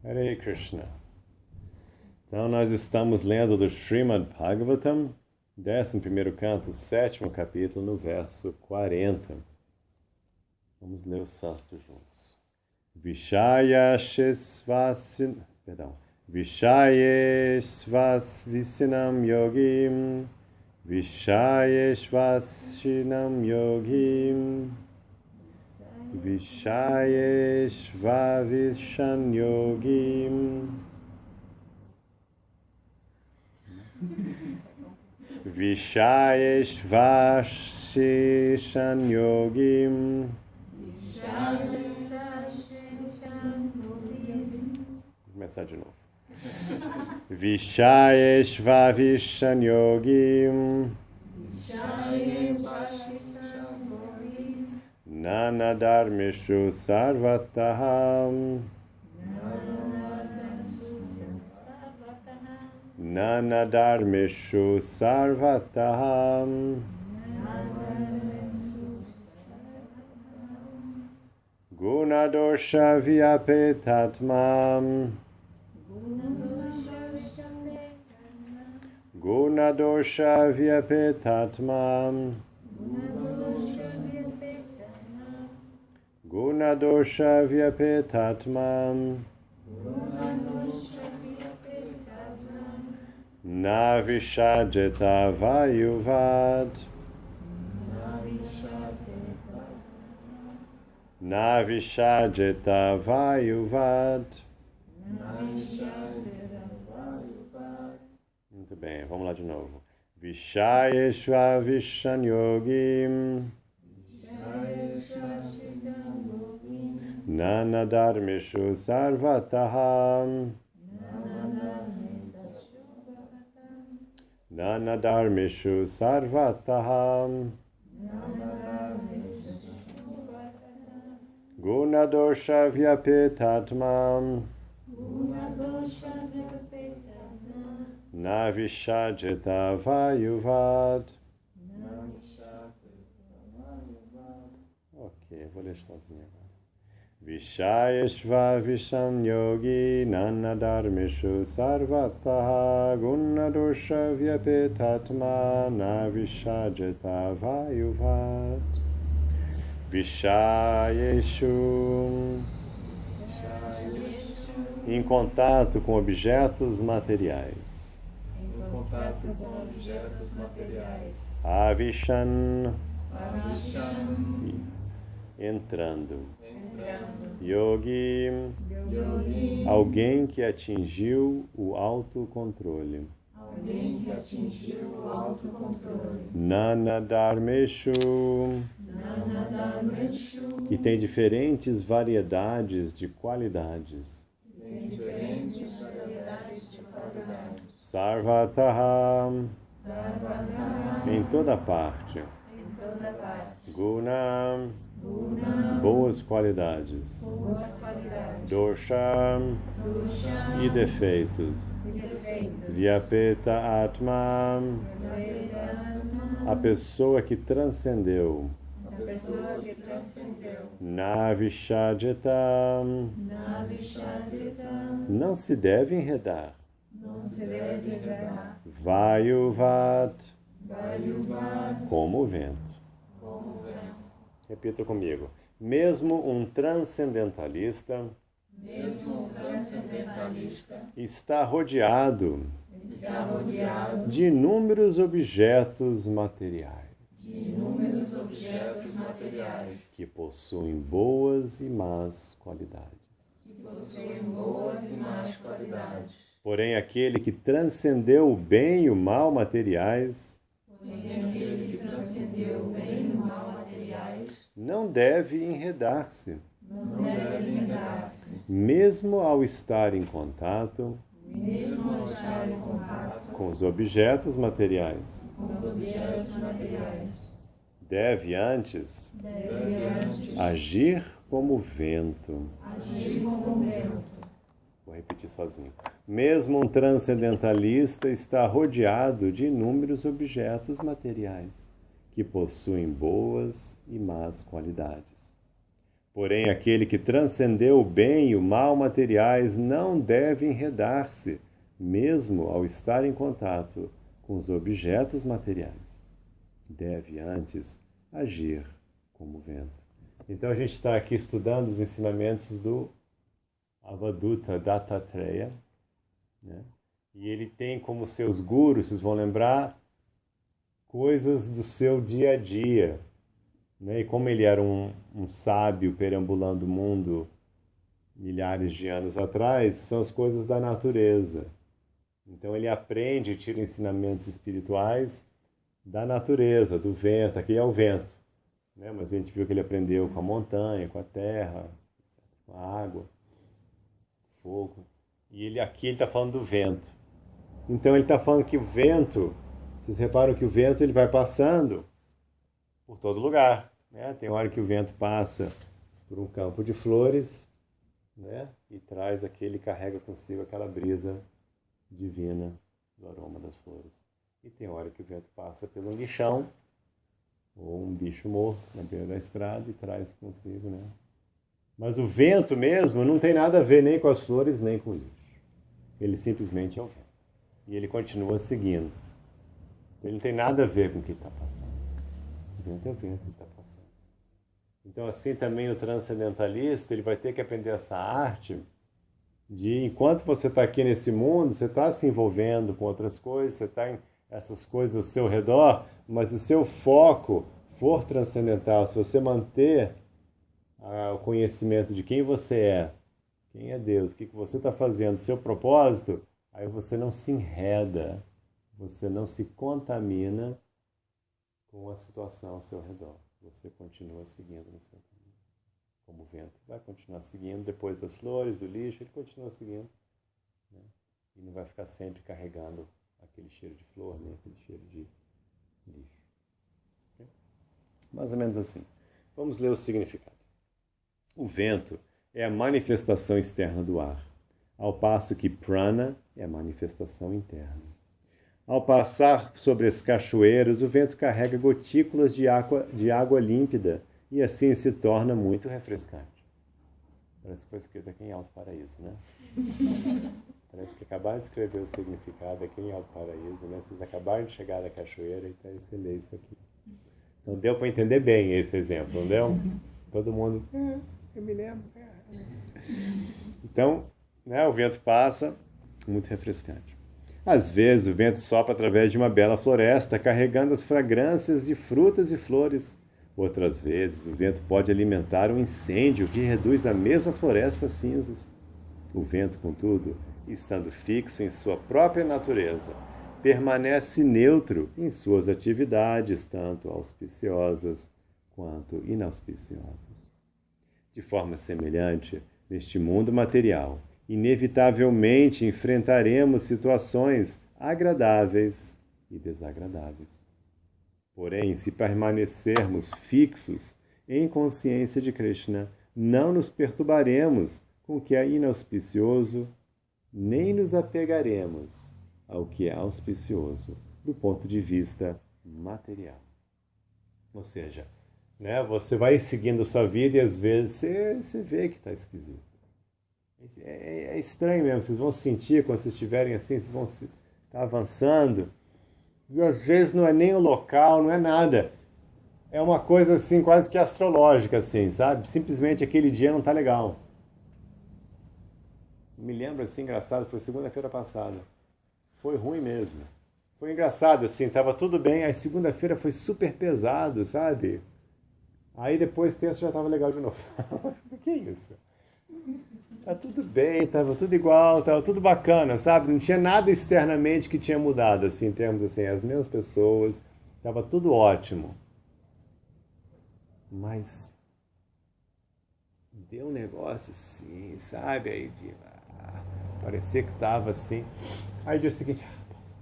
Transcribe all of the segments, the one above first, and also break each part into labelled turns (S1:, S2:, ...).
S1: Hare Krishna. Então, nós estamos lendo do Srimad Bhagavatam, 11º canto, 7º capítulo, no verso 40. Vamos ler o sânscrito juntos. Vishayeshvasvisinam yogim, Vishayeshvasinam yogim, Vishayeshvavishan yogim, Vishayeshvasishan yogim. Vou começar de novo. Vishayeshvavishan yogim, Nanadharmishu sarvataham, Nanadharmishu sarvataham, Gunadosha vyapetatmam, Gunadosha vyapetatmam, Gunadosha vyapetatmam, Navishajeta vayuvat, Navishajeta vayuvat. Muito bem, vamos lá de novo. Vishayeshvavishan yogim, Nanadharmishu sarvataham, Nanadharmishu sarvataham, Gunadosha vyapetatmam, Navishajeta vayuvat. Ok, vou ler sozinho agora. Vishayeshvavisham yogi nanadharmishu sarvataha, Gunadosha vyapetatma, Navishajeta vayuvat. Vishayeshu, em contato com objetos materiais. Avishan, entrando. Yogi, alguém que atingiu o autocontrole. Nanadharmishu, que tem diferentes variedades de qualidades. Sarvataham, em toda parte. Guna, boas qualidades. Dosha, e defeitos. Vyapeta Atma, a pessoa que transcendeu. Navishajeta, não se deve enredar. Vayuvat, como o vento. Repita comigo. Mesmo um transcendentalista está rodeado de inúmeros objetos materiais que possuem boas e más qualidades. Porém, aquele que transcendeu o bem e o mal materiais não deve enredar-se. Mesmo ao estar em contato com os objetos materiais. Deve antes agir como vento. Vou repetir sozinho. Mesmo um transcendentalista está rodeado de inúmeros objetos materiais que possuem boas e más qualidades. Porém, aquele que transcendeu o bem e o mal materiais não deve enredar-se, mesmo ao estar em contato com os objetos materiais. Deve antes agir como vento. Então a gente está aqui estudando os ensinamentos do Avadhuta Dattatreya, né? E ele tem como seus gurus, vocês vão lembrar, coisas do seu dia a dia, né? E como ele era um sábio perambulando o mundo milhares de anos atrás, são as coisas da natureza. Então ele aprende e tira ensinamentos espirituais da natureza, do vento. Aqui é o vento, né? Mas a gente viu que ele aprendeu com a montanha, com a terra, com a água, fogo. E aqui ele está falando do vento. Então ele está falando que o vento, vocês reparam que o vento ele vai passando por todo lugar, né? Tem hora que o vento passa por um campo de flores, né? E traz aquele, carrega consigo aquela brisa divina do aroma das flores. E tem hora que o vento passa pelo lixão ou um bicho morto na beira da estrada e traz consigo, né? Mas o vento mesmo não tem nada a ver nem com as flores nem com o lixo. Ele simplesmente é o vento. E ele continua seguindo. Ele não tem nada a ver com o que está passando. O vento é o vento que está passando. Então, assim também o transcendentalista, ele vai ter que aprender essa arte de, enquanto você está aqui nesse mundo, você está se envolvendo com outras coisas, você está em essas coisas ao seu redor, mas o seu foco for transcendental, se você manter o conhecimento de quem você quem é Deus, o que você está fazendo, seu propósito, aí você não se enreda, você não se contamina com a situação ao seu redor. Você continua seguindo no seu caminho. Como o vento vai continuar seguindo, depois das flores, do lixo, ele continua seguindo, né? E não vai ficar sempre carregando aquele cheiro de flor, nem aquele cheiro de lixo. Okay? Mais ou menos assim. Vamos ler o significado. O vento é a manifestação externa do ar, ao passo que prana é a manifestação interna. Ao passar sobre as cachoeiras, o vento carrega gotículas de água límpida e assim se torna muito refrescante. Parece que foi escrito aqui em Alto Paraíso, né? Parece que acabaram de escrever o significado aqui em Alto Paraíso, né? Vocês acabaram de chegar da cachoeira e aí você lê isso aqui. Então deu para entender bem esse exemplo, não deu? Todo mundo... eu me lembro. Então, né, o vento passa, muito refrescante. Às vezes, o vento sopra através de uma bela floresta, carregando as fragrâncias de frutas e flores. Outras vezes, o vento pode alimentar um incêndio que reduz a mesma floresta a cinzas. O vento, contudo, estando fixo em sua própria natureza, permanece neutro em suas atividades, tanto auspiciosas quanto inauspiciosas. De forma semelhante, neste mundo material, inevitavelmente enfrentaremos situações agradáveis e desagradáveis. Porém, se permanecermos fixos em consciência de Krishna, não nos perturbaremos com o que é inauspicioso, nem nos apegaremos ao que é auspicioso do ponto de vista material. Ou seja, né, você vai seguindo a sua vida e às vezes você vê que está esquisito. É estranho mesmo, vocês vão sentir quando vocês estiverem assim, vocês vão estar avançando. E às vezes não é nem o local, não é nada. É uma coisa assim, quase que astrológica, assim, sabe? Simplesmente aquele dia não está legal. Me lembro assim, engraçado, foi segunda-feira passada. Foi ruim mesmo. Foi engraçado, assim, tava tudo bem, aí segunda-feira foi super pesado, sabe? Aí depois terça já tava legal de novo. O que é isso? Tá tudo bem, tava tudo igual, tava tudo bacana, sabe? Não tinha nada externamente que tinha mudado, assim, em termos assim, as mesmas pessoas, tava tudo ótimo. Mas deu um negócio assim, sabe? Aí de parecia que tava assim. Aí dia seguinte, passou.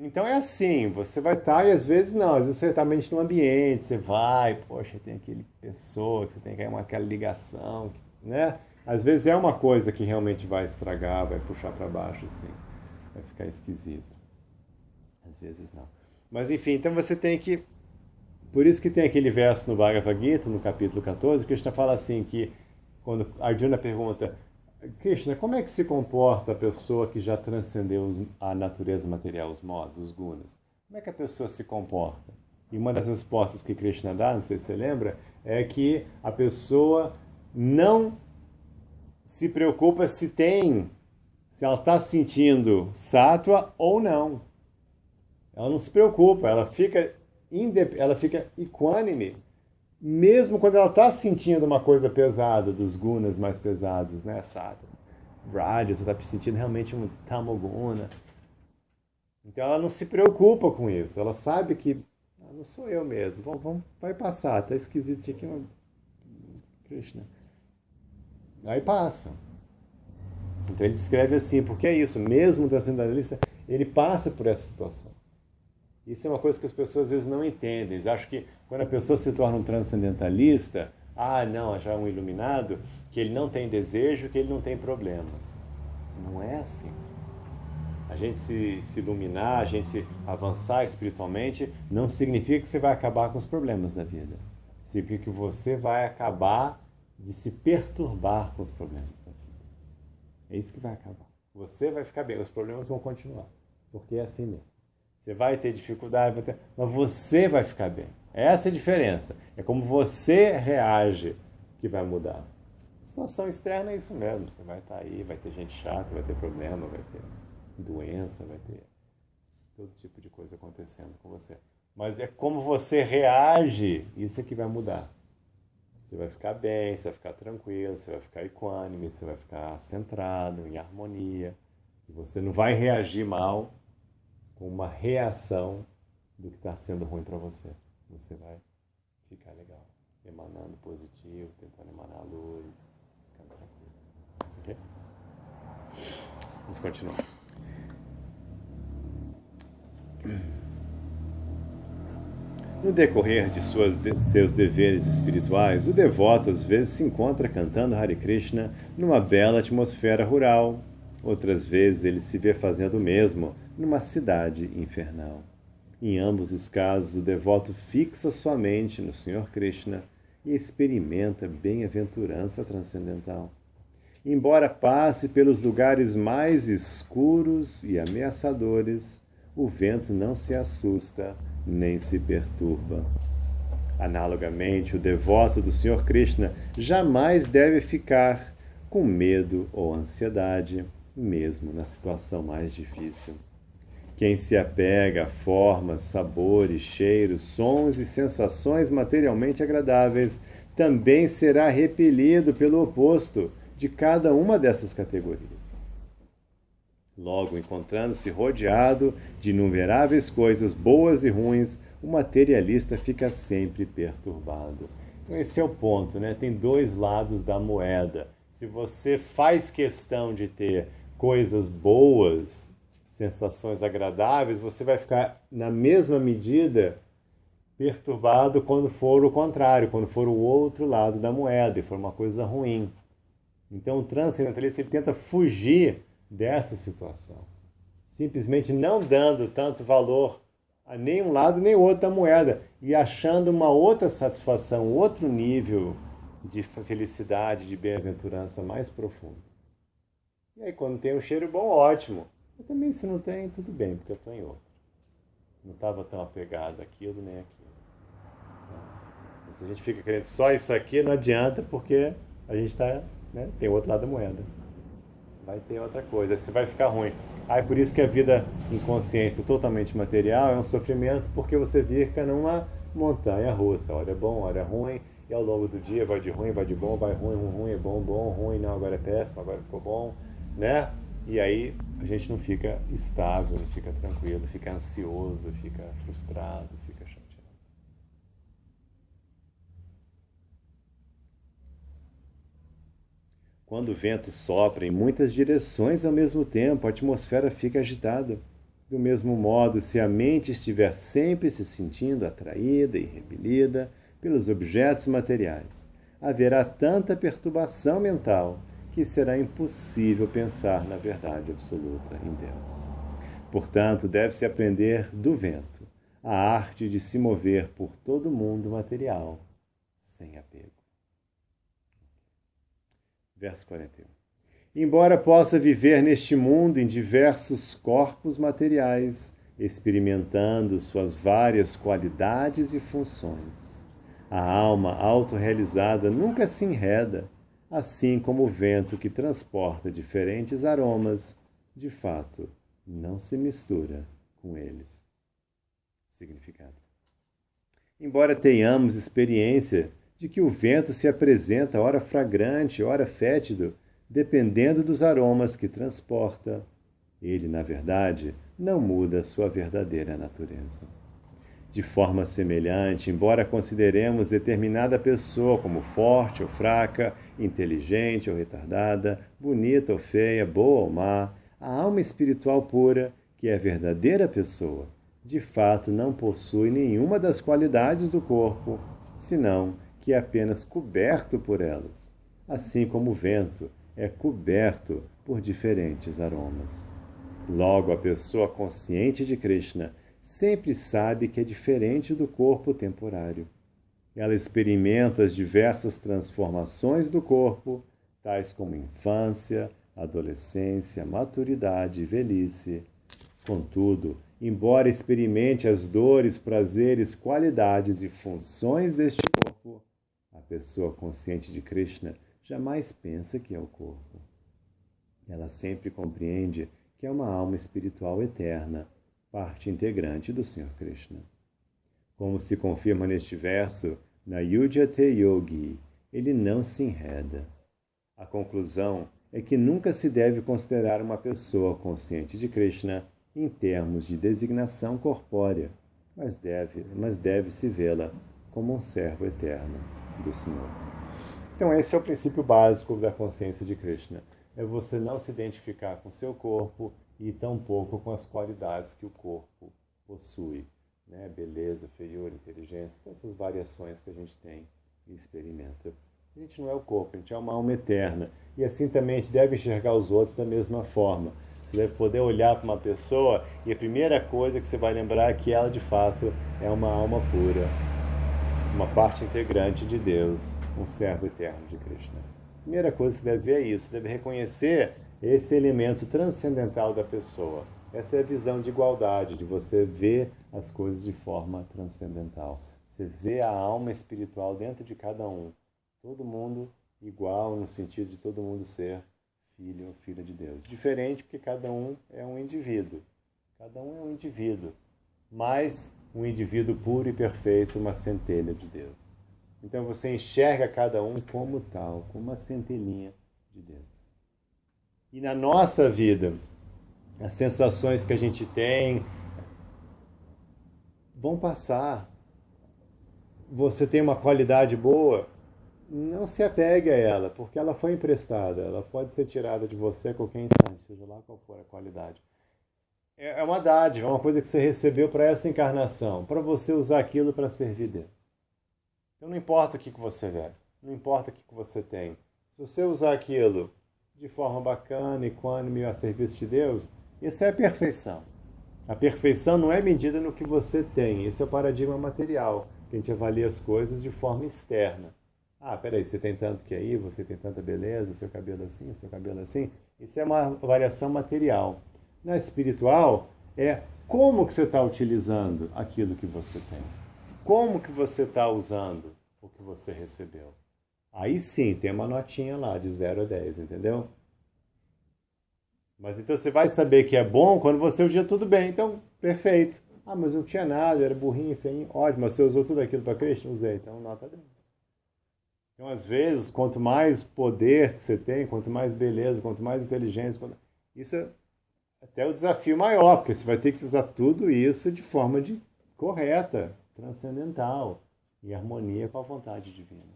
S1: Então é assim, você vai estar e às vezes não, às vezes você está mente num ambiente, você vai, poxa, tem aquele pessoa que você tem que ter aquela ligação, né? Às vezes é uma coisa que realmente vai estragar, vai puxar para baixo, assim, vai ficar esquisito. Às vezes não. Mas enfim, então você tem que Por isso que tem aquele verso no Bhagavad Gita, no capítulo 14, que Krishna fala assim, que quando Arjuna pergunta, Krishna, como é que se comporta a pessoa que já transcendeu a natureza material, os modos, os gunas? Como é que a pessoa se comporta? E uma das respostas que Krishna dá, não sei se você lembra, é que a pessoa não se preocupa se ela está sentindo sattva ou não. Ela não se preocupa, ela fica equânime, mesmo quando ela está sentindo uma coisa pesada, dos gunas mais pesados, né, sattva, rajas, você está sentindo realmente um tamoguna. Então ela não se preocupa com isso, ela sabe que não sou eu mesmo, vai passar, tá esquisito aqui, Krishna. Aí passa. Então ele descreve assim, porque é isso, mesmo o transcendentalista, ele passa por essas situações. Isso é uma coisa que as pessoas às vezes não entendem. Eles acham que quando a pessoa se torna um transcendentalista, não, já é um iluminado, que ele não tem desejo, que ele não tem problemas. Não é assim. A gente se iluminar, a gente se avançar espiritualmente, não significa que você vai acabar com os problemas da vida. Significa que você vai acabar de se perturbar com os problemas da vida. É isso que vai acabar. Você vai ficar bem, os problemas vão continuar. Porque é assim mesmo. Você vai ter dificuldade, mas você vai ficar bem. Essa é a diferença. É como você reage que vai mudar. A situação externa é isso mesmo. Você vai estar aí, vai ter gente chata, vai ter problema, vai ter doença, vai ter todo tipo de coisa acontecendo com você. Mas é como você reage, isso é que vai mudar. Você vai ficar bem, você vai ficar tranquilo, você vai ficar equânime, você vai ficar centrado, em harmonia. E você não vai reagir mal com uma reação do que está sendo ruim para você. Você vai ficar legal, emanando positivo, tentando emanar luz, ficando tranquilo. Ok? Vamos continuar. No decorrer de seus deveres espirituais, o devoto às vezes se encontra cantando Hare Krishna numa bela atmosfera rural. Outras vezes ele se vê fazendo o mesmo numa cidade infernal. Em ambos os casos, o devoto fixa sua mente no Senhor Krishna e experimenta bem-aventurança transcendental. Embora passe pelos lugares mais escuros e ameaçadores, o vento não se assusta nem se perturba. Analogamente, o devoto do Senhor Krishna jamais deve ficar com medo ou ansiedade, mesmo na situação mais difícil. Quem se apega a formas, sabores, cheiros, sons e sensações materialmente agradáveis também será repelido pelo oposto de cada uma dessas categorias. Logo, encontrando-se rodeado de inumeráveis coisas boas e ruins, o materialista fica sempre perturbado. Então esse é o ponto, né? Tem dois lados da moeda. Se você faz questão de ter coisas boas, sensações agradáveis, você vai ficar na mesma medida perturbado quando for o contrário, quando for o outro lado da moeda e for uma coisa ruim. Então o transcendentalista ele tenta fugir dessa situação, simplesmente não dando tanto valor a nenhum lado nem outro da moeda e achando uma outra satisfação, outro nível de felicidade, de bem-aventurança mais profundo. E aí quando tem um cheiro bom, ótimo. Eu também se não tem, tudo bem, porque eu estou em outro. Não estava tão apegado àquilo nem àquilo. Então, se a gente fica querendo só isso aqui, não adianta, porque a gente está, né, tem o outro lado da moeda. Vai ter outra coisa, você vai ficar ruim. É por isso que a vida em consciência totalmente material é um sofrimento, porque você fica numa montanha russa. Hora é bom, hora é ruim, e ao longo do dia vai de ruim, vai de bom, vai ruim, ruim, é bom, bom, ruim, não, agora é péssimo, agora ficou bom, né? E aí a gente não fica estável, não fica tranquilo, fica ansioso, fica frustrado, fica chateado. Quando o vento sopra em muitas direções ao mesmo tempo, a atmosfera fica agitada. Do mesmo modo, se a mente estiver sempre se sentindo atraída e repelida pelos objetos materiais, haverá tanta perturbação mental que será impossível pensar na verdade absoluta em Deus. Portanto, deve-se aprender do vento, a arte de se mover por todo o mundo material, sem apego. Verso 41. Embora possa viver neste mundo em diversos corpos materiais, experimentando suas várias qualidades e funções, a alma autorrealizada nunca se enreda, assim como o vento que transporta diferentes aromas, de fato, não se mistura com eles. Significado. Embora tenhamos experiência de que o vento se apresenta ora fragrante, ora fétido, dependendo dos aromas que transporta, ele, na verdade, não muda sua verdadeira natureza. De forma semelhante, embora consideremos determinada pessoa como forte ou fraca, inteligente ou retardada, bonita ou feia, boa ou má, a alma espiritual pura, que é a verdadeira pessoa, de fato não possui nenhuma das qualidades do corpo, senão que é apenas coberto por elas, assim como o vento é coberto por diferentes aromas. Logo, a pessoa consciente de Krishna sempre sabe que é diferente do corpo temporário. Ela experimenta as diversas transformações do corpo, tais como infância, adolescência, maturidade e velhice. Contudo, embora experimente as dores, prazeres, qualidades e funções deste corpo, a pessoa consciente de Krishna jamais pensa que é o corpo. Ela sempre compreende que é uma alma espiritual eterna, parte integrante do Senhor Krishna. Como se confirma neste verso, na Yujyate Yogi, ele não se enreda. A conclusão é que nunca se deve considerar uma pessoa consciente de Krishna em termos de designação corpórea, mas deve-se vê-la como um servo eterno do Senhor. Então esse é o princípio básico da consciência de Krishna. É você não se identificar com seu corpo e tampouco com as qualidades que o corpo possui, né? Beleza, feiura, inteligência, todas essas variações que a gente tem e experimenta. A gente não é o corpo, a gente é uma alma eterna. E assim também a gente deve enxergar os outros da mesma forma. Você deve poder olhar para uma pessoa e a primeira coisa que você vai lembrar é que ela de fato é uma alma pura, uma parte integrante de Deus, um servo eterno de Krishna. A primeira coisa que você deve ver é isso, você deve reconhecer esse elemento transcendental da pessoa. Essa é a visão de igualdade, de você ver as coisas de forma transcendental. Você vê a alma espiritual dentro de cada um. Todo mundo igual, no sentido de todo mundo ser filho ou filha de Deus. Diferente porque cada um é um indivíduo. Cada um é um indivíduo. Mas um indivíduo puro e perfeito, uma centelha de Deus. Então você enxerga cada um como tal, como uma centelhinha de Deus. E na nossa vida, as sensações que a gente tem vão passar. Você tem uma qualidade boa, não se apegue a ela, porque ela foi emprestada, ela pode ser tirada de você a qualquer instante, seja lá qual for a qualidade. É uma dádiva, é uma coisa que você recebeu para essa encarnação, para você usar aquilo para servir Deus. Então não importa o que você vê, não importa o que você tem. Se você usar aquilo de forma bacana, equânime, a serviço de Deus, isso é a perfeição. A perfeição não é medida no que você tem, esse é o paradigma material, que a gente avalia as coisas de forma externa. Ah, peraí, você tem tanto que aí, você tem tanta beleza, seu cabelo assim, seu cabelo assim. Isso é uma avaliação material. Na espiritual, é como que você está utilizando aquilo que você tem. Como que você está usando o que você recebeu. Aí sim, tem uma notinha lá, de 0 a 10, entendeu? Mas então você vai saber que é bom quando você usa tudo bem. Então, perfeito. Ah, mas eu não tinha nada, eu era burrinho, feinho. Ótimo, mas você usou tudo aquilo para Cristo? Usei, então nota 10. Então, às vezes, quanto mais poder que você tem, quanto mais beleza, quanto mais inteligência, isso é até o desafio maior, porque você vai ter que usar tudo isso de forma correta, transcendental, em harmonia com a vontade divina.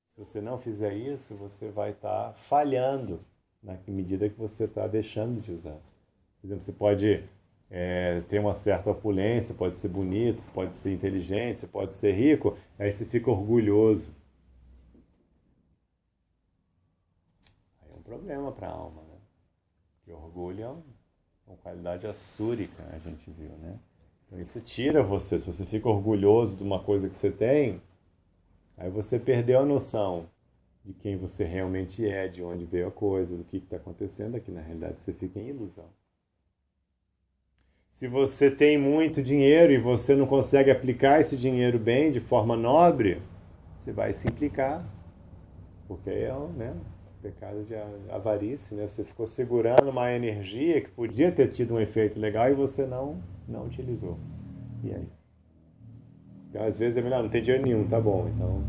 S1: Se você não fizer isso, você vai estar falhando na medida que você está deixando de usar. Por exemplo, você pode ter uma certa opulência, pode ser bonito, você pode ser inteligente, você pode ser rico, aí você fica orgulhoso. Aí é um problema para a alma, né? Porque orgulho é uma qualidade assúrica, a gente viu, né? Então, isso tira você. Se você fica orgulhoso de uma coisa que você tem, aí você perdeu a noção de quem você realmente é, de onde veio a coisa, do que está acontecendo aqui. Na realidade, você fica em ilusão. Se você tem muito dinheiro e você não consegue aplicar esse dinheiro bem, de forma nobre, você vai se implicar, porque é né, pecado de avarice, né? Você ficou segurando uma energia que podia ter tido um efeito legal e você não utilizou. E aí? Então, às vezes é melhor, não tem dinheiro nenhum, tá bom, então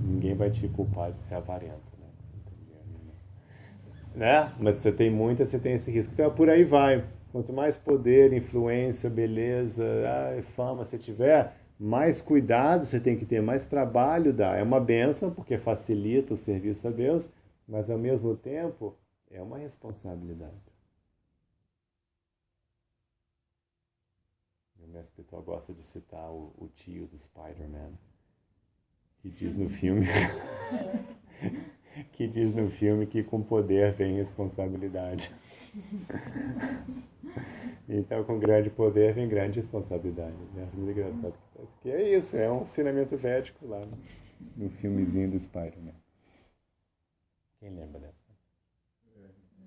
S1: ninguém vai te culpar de ser avarento, né? Você não tem dinheiro nenhum, né? Mas se você tem muita, você tem esse risco. Então, por aí vai. Quanto mais poder, influência, beleza, fama você tiver, mais cuidado você tem que ter, mais trabalho dá. É uma bênção, porque facilita o serviço a Deus, mas ao mesmo tempo é uma responsabilidade. O mestre espiritual gosta de citar o tio do Spider-Man, que diz no filme que diz no filme que com poder vem responsabilidade. Então, com grande poder vem grande responsabilidade. Né? Muito engraçado que é isso, é um ensinamento védico lá no filmezinho do Spider-Man. Quem lembra dessa?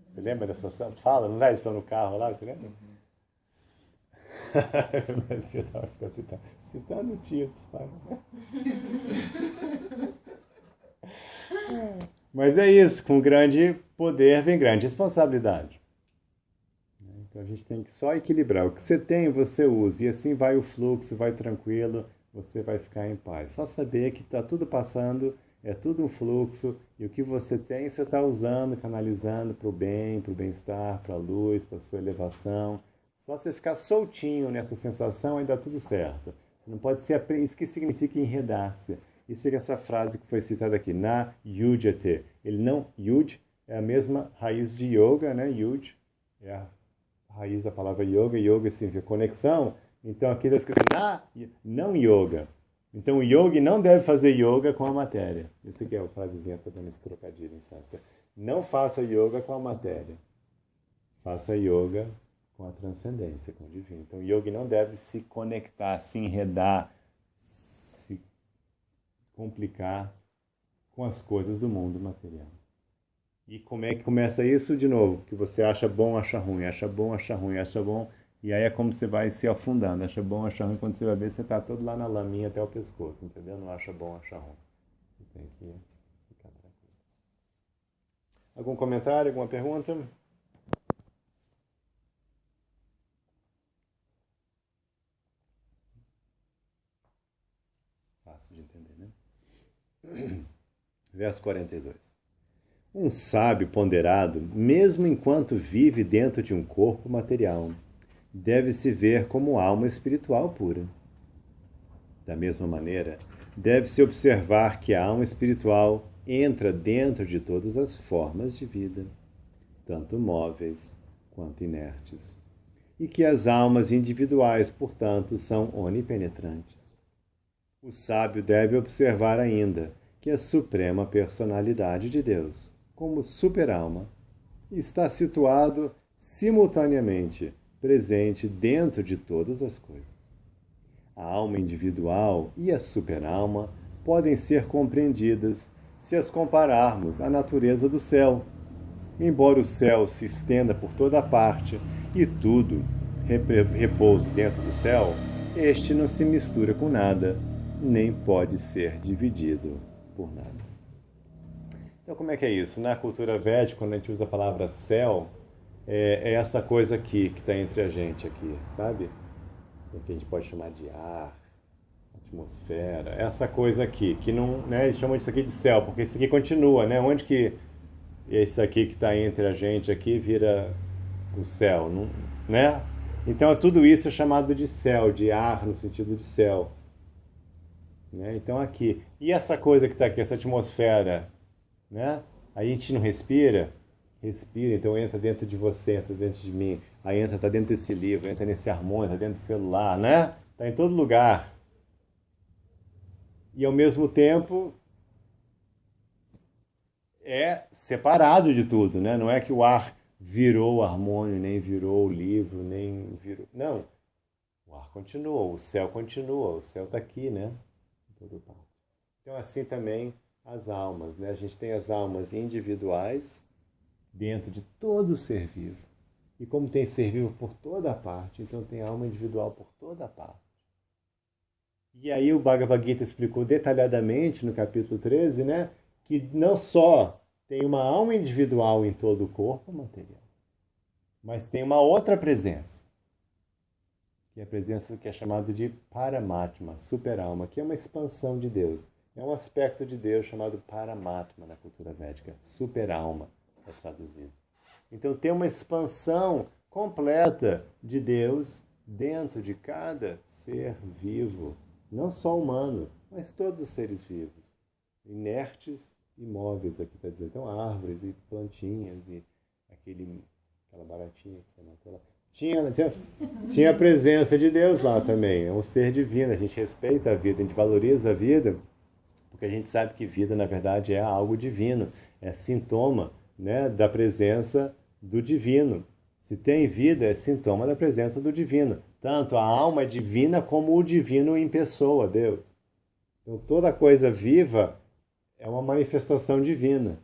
S1: Você lembra dessa fala? Não é? Eles estão no carro lá, você lembra? Mas eu tava citando o tio do Spider-Man. Mas é isso, com grande poder vem grande responsabilidade. Então a gente tem que só equilibrar. O que você tem, você usa. E assim vai o fluxo, vai tranquilo, você vai ficar em paz. Só saber que está tudo passando, é tudo um fluxo, e o que você tem, você está usando, canalizando para o bem, para o bem-estar, para a luz, para a sua elevação. Só você ficar soltinho nessa sensação e dá tudo certo. Você não pode ser isso que significa enredar-se. Isso é essa frase que foi citada aqui, na yujate. Ele não, yud é a mesma raiz de yoga, né? Yud é a raiz da palavra yoga, yoga significa conexão. Então aqui está escrito não yoga. Então o yogi não deve fazer yoga com a matéria. Esse aqui é a frasezinha, estou dando esse trocadilho em sânscrito. Não faça yoga com a matéria. Faça yoga com a transcendência, com o divino. Então o yogi não deve se conectar, se enredar, se complicar com as coisas do mundo material. E como é que começa isso de novo? Que você acha bom, acha ruim, acha bom, acha ruim, acha bom. E aí é como você vai se afundando. Acha bom, acha ruim. Quando você vai ver, você está todo lá na laminha até o pescoço, entendeu? Não acha bom, acha ruim. Você tem que ficar tranquilo. Algum comentário, alguma pergunta? Fácil de entender, né? Verso 42. Um sábio ponderado, mesmo enquanto vive dentro de um corpo material, deve se ver como alma espiritual pura. Da mesma maneira, deve-se observar que a alma espiritual entra dentro de todas as formas de vida, tanto móveis quanto inertes, e que as almas individuais, portanto, são onipenetrantes. O sábio deve observar ainda que a suprema personalidade de Deus, como superalma, está situado simultaneamente presente dentro de todas as coisas. A alma individual e a superalma podem ser compreendidas se as compararmos à natureza do céu. Embora o céu se estenda por toda parte e tudo repouse dentro do céu, este não se mistura com nada, nem pode ser dividido por nada. Então, como é que é isso? Na cultura védica, quando a gente usa a palavra céu, é essa coisa aqui que está entre a gente aqui, sabe? Que a gente pode chamar de ar, atmosfera, essa coisa aqui, que não, né, eles chamam isso aqui de céu, porque isso aqui continua, né? Onde que esse aqui que está entre a gente aqui vira o céu, não, né? Então tudo isso é chamado de céu, de ar no sentido de céu, né? Então aqui, e essa coisa que está aqui, essa atmosfera, né? A gente não respira, respira, então entra dentro de você, entra dentro de mim, aí entra, tá dentro desse livro, entra nesse harmônio, tá dentro do celular, né? Tá em todo lugar. E ao mesmo tempo é separado de tudo, né? Não é que o ar virou o harmônio, nem virou o livro, nem virou. Não. O ar continua, o céu está aqui, né? Em todo parte. Então, assim também as almas, né? A gente tem as almas individuais dentro de todo ser vivo. E como tem ser vivo por toda parte, então tem alma individual por toda parte. E aí o Bhagavad Gita explicou detalhadamente no capítulo 13, né, que não só tem uma alma individual em todo o corpo material, mas tem uma outra presença, que é a presença que é chamada de Paramatma, super-alma, que é uma expansão de Deus. É um aspecto de Deus chamado Paramatma na cultura védica, super-alma, é traduzido. Então tem uma expansão completa de Deus dentro de cada ser vivo, não só humano, mas todos os seres vivos, inertes e móveis, aqui está dizendo. Então árvores e plantinhas e aquela baratinha que você matou lá. Tinha a presença de Deus lá também, é um ser divino, a gente respeita a vida, a gente valoriza a vida, porque a gente sabe que vida, na verdade, é algo divino, é sintoma, né, da presença do divino. Se tem vida, é sintoma da presença do divino. Tanto a alma é divina como o divino em pessoa, Deus. Então, toda coisa viva é uma manifestação divina.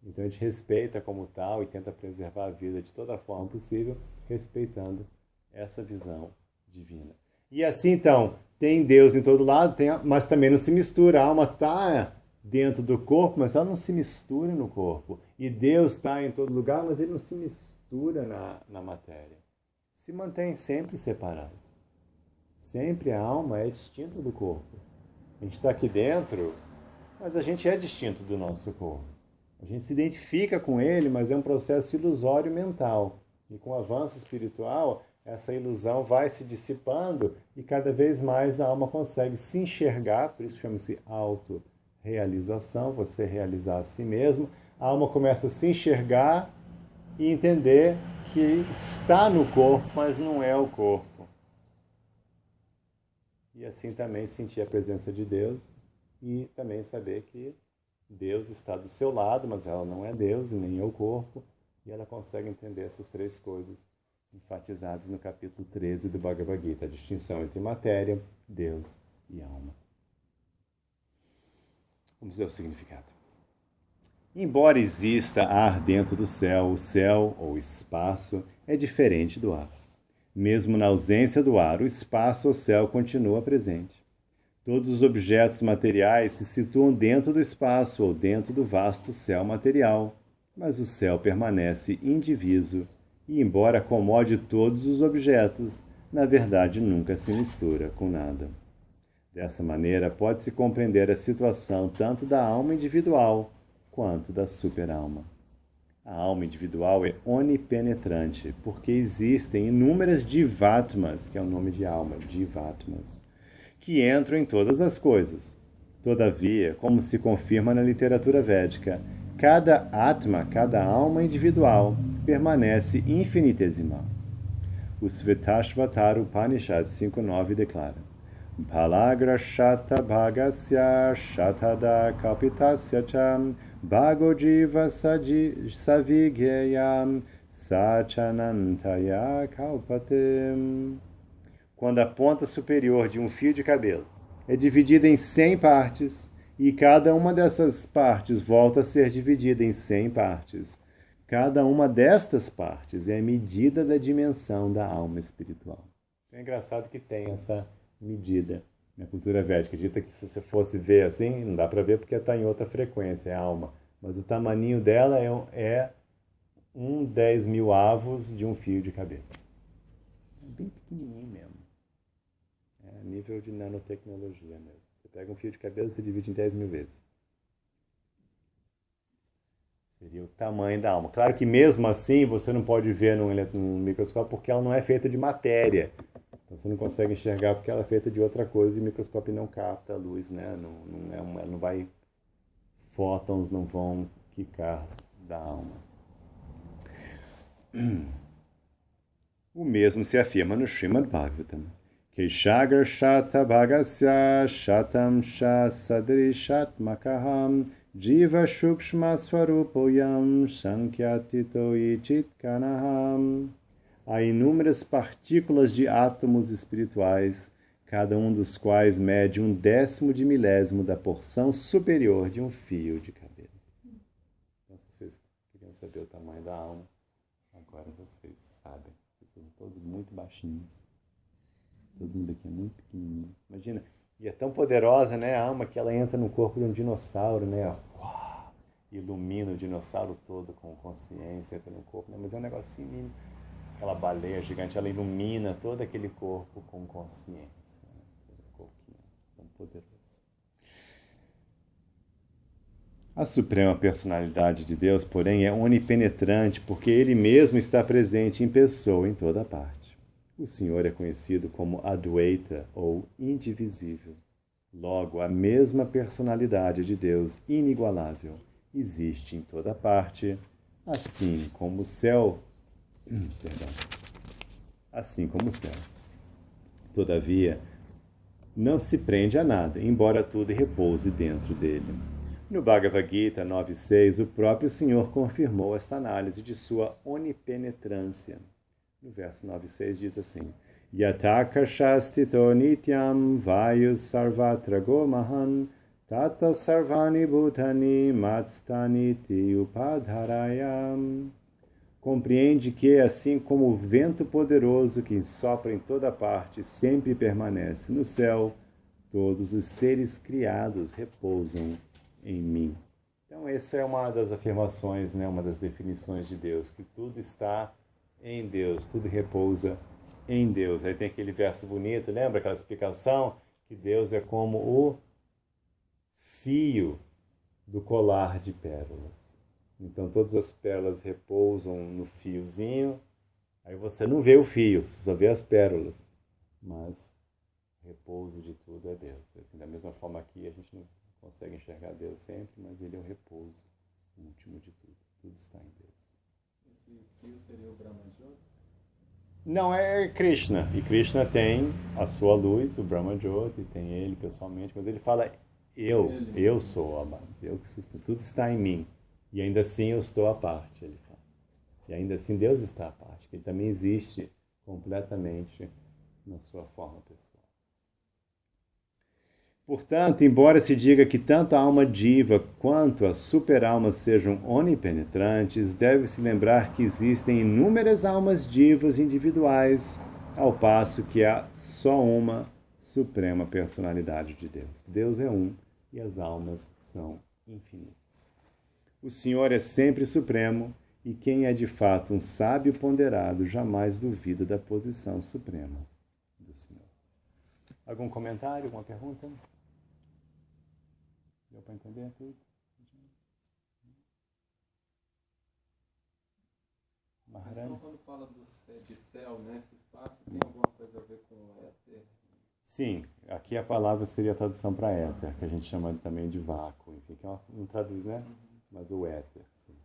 S1: Então, a gente respeita como tal e tenta preservar a vida de toda forma possível, respeitando essa visão divina. E assim, então, tem Deus em todo lado, mas também não se mistura. A alma está dentro do corpo, mas ela não se mistura no corpo. E Deus está em todo lugar, mas ele não se mistura na matéria. Se mantém sempre separado. Sempre a alma é distinta do corpo. A gente está aqui dentro, mas a gente é distinto do nosso corpo. A gente se identifica com ele, mas é um processo ilusório mental. E com o avanço espiritual, essa ilusão vai se dissipando e cada vez mais a alma consegue se enxergar, por isso chama-se autorrealização, você realizar a si mesmo. A alma começa a se enxergar e entender que está no corpo, mas não é o corpo. E assim também sentir a presença de Deus e também saber que Deus está do seu lado, mas ela não é Deus e nem é o corpo, e ela consegue entender essas três coisas enfatizadas no capítulo 13 do Bhagavad Gita, a distinção entre matéria, Deus e alma. Vamos ver o significado. Embora exista ar dentro do céu, o céu, ou espaço, é diferente do ar. Mesmo na ausência do ar, o espaço ou céu continua presente. Todos os objetos materiais se situam dentro do espaço ou dentro do vasto céu material, mas o céu permanece indiviso e, embora acomode todos os objetos, na verdade nunca se mistura com nada. Dessa maneira, pode-se compreender a situação tanto da alma individual quanto da super-alma. A alma individual é onipenetrante, porque existem inúmeras divatmas, que é o nome de alma, divatmas, que entram em todas as coisas. Todavia, como se confirma na literatura védica, cada atma, cada alma individual, permanece infinitesimal. O Svetashvatara Upanishad 5.9 declara: Palagra Shata Bhagasya Shatada Kapitasya Cham Bhagojiva Savigyayam Sachanantaya Kalpatem. Quando a ponta superior de um fio de cabelo é dividida em 100 partes, e cada uma dessas partes volta a ser dividida em 100 partes, cada uma destas partes é a medida da dimensão da alma espiritual. É engraçado que tem essa medida na cultura védica. Dita que se você fosse ver assim, não dá para ver porque está em outra frequência, é a alma. Mas o tamaninho dela é 10.000 avos de um fio de cabelo. É bem pequenininho mesmo. É nível de nanotecnologia mesmo. Você pega um fio de cabelo e você divide em 10.000 vezes. Seria o tamanho da alma. Claro que mesmo assim você não pode ver num microscópio porque ela não é feita de matéria. Então você não consegue enxergar porque ela é feita de outra coisa e o microscópio não capta a luz, né? Ela não vai... Fótons não vão quicar da alma. O mesmo se afirma no Srimad Bhagavatam. Keshagar Shata Bhagasya Shatam Sadrishatmakaham Jiva Shukshma Svarupoyam Sankyatito Ichit Kanaham. há inúmeras partículas de átomos espirituais, cada um dos quais mede 1/10 de milésimo da porção superior de um fio de cabelo. Então, se vocês queriam saber o tamanho da alma, agora vocês sabem. Vocês são todos muito baixinhos. Todo mundo aqui é muito pequenininho. Imagina, e é tão poderosa, né, a alma, que ela entra no corpo de um dinossauro, né, uau, ilumina o dinossauro todo com consciência, entra no corpo, né, mas é um negocinho mínimo. Aquela baleia gigante, ela ilumina todo aquele corpo com consciência, né, aquele corpinho tão poderoso. A suprema personalidade de Deus, porém, é onipenetrante, porque Ele mesmo está presente em pessoa em toda parte. O Senhor é conhecido como Adwaita, ou indivisível. Logo, a mesma personalidade de Deus, inigualável, existe em toda parte, assim como o céu. Assim como o céu. Todavia, não se prende a nada, embora tudo repouse dentro dele. No Bhagavad Gita 9.6, o próprio Senhor confirmou esta análise de sua onipenetrância. No verso 9.6 diz assim: Yatakashastito nityam vayu sarvatra gomahan tata sarvani bhutani matstaniti upadharayam. Compreende que, assim como o vento poderoso que sopra em toda parte sempre permanece no céu, todos os seres criados repousam em mim. Então, essa é uma das afirmações, né, uma das definições de Deus, que tudo está em Deus, tudo repousa em Deus. Aí tem aquele verso bonito, lembra aquela explicação? Que Deus é como o fio do colar de pérolas. Então todas as pérolas repousam no fiozinho, aí você não vê o fio, você só vê as pérolas, mas o repouso de tudo é Deus. Assim, da mesma forma aqui, a gente não consegue enxergar Deus sempre, mas Ele é o repouso, o último de tudo. Tudo está em Deus.
S2: Esse fio seria o Brahma-jyoti?
S1: Não, é Krishna. E Krishna tem a sua luz, o Brahma-jyoti, tem ele pessoalmente, mas ele fala, eu sou a base, eu que sustento, tudo está em mim. E ainda assim eu estou à parte, ele fala. E ainda assim Deus está à parte, que ele também existe completamente na sua forma pessoal. Portanto, embora se diga que tanto a alma diva quanto a super-alma sejam onipenetrantes, deve-se lembrar que existem inúmeras almas divas individuais, ao passo que há só uma suprema personalidade de Deus. Deus é um e as almas são infinitas. O Senhor é sempre supremo e quem é de fato um sábio ponderado jamais duvida da posição suprema do Senhor. Algum comentário, alguma pergunta? Deu para entender tudo?
S2: Então, quando fala de céu, né, esse espaço, tem alguma coisa a ver com o éter?
S1: Sim, aqui a palavra seria a tradução para éter, que a gente chama também de vácuo. Enfim, que não traduz, né? Mas o éter, sim.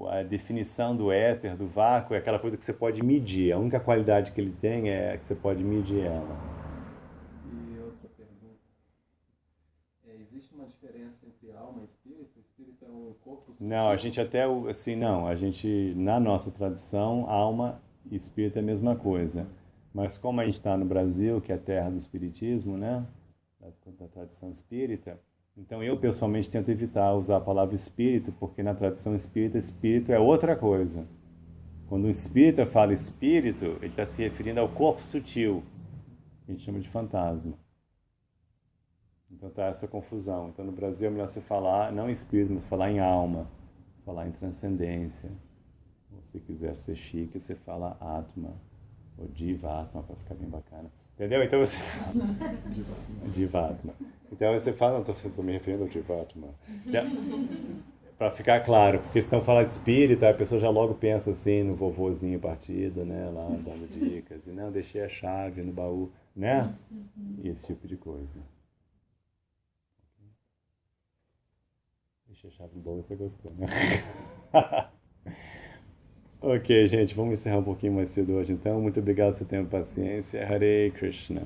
S1: A definição do éter, do vácuo, é aquela coisa que você pode medir. A única qualidade que ele tem é que você pode medir ela.
S2: E outra pergunta. Existe uma diferença entre alma e espírito? O espírito é um corpo sutil?
S1: Não, a gente até, assim, não. A gente, na nossa tradição, alma e espírito é a mesma coisa. Mas como a gente está no Brasil, que é a terra do espiritismo, né? Da tradição espírita, então eu pessoalmente tento evitar usar a palavra espírito, porque na tradição espírita, espírito é outra coisa. Quando um espírita fala espírito, ele está se referindo ao corpo sutil, que a gente chama de fantasma. Então tá essa confusão. Então no Brasil é melhor você falar, não em espírito, mas falar em alma, falar em transcendência. Ou se quiser ser chique, você fala Atma, ou Divatma, para ficar bem bacana. Entendeu? Então você... Divatma. Então você fala, não estou me referindo ao Divatma. Para ficar claro, porque se não falar espírita, a pessoa já logo pensa assim no vovozinho partido, né? Lá dando dicas. E não, deixei a chave no baú, né? E esse tipo de coisa. Deixei a chave no baú, você gostou, né? Ok, gente, vamos encerrar um pouquinho mais cedo hoje, então. Muito obrigado pelo seu tempo e paciência. Hare Krishna.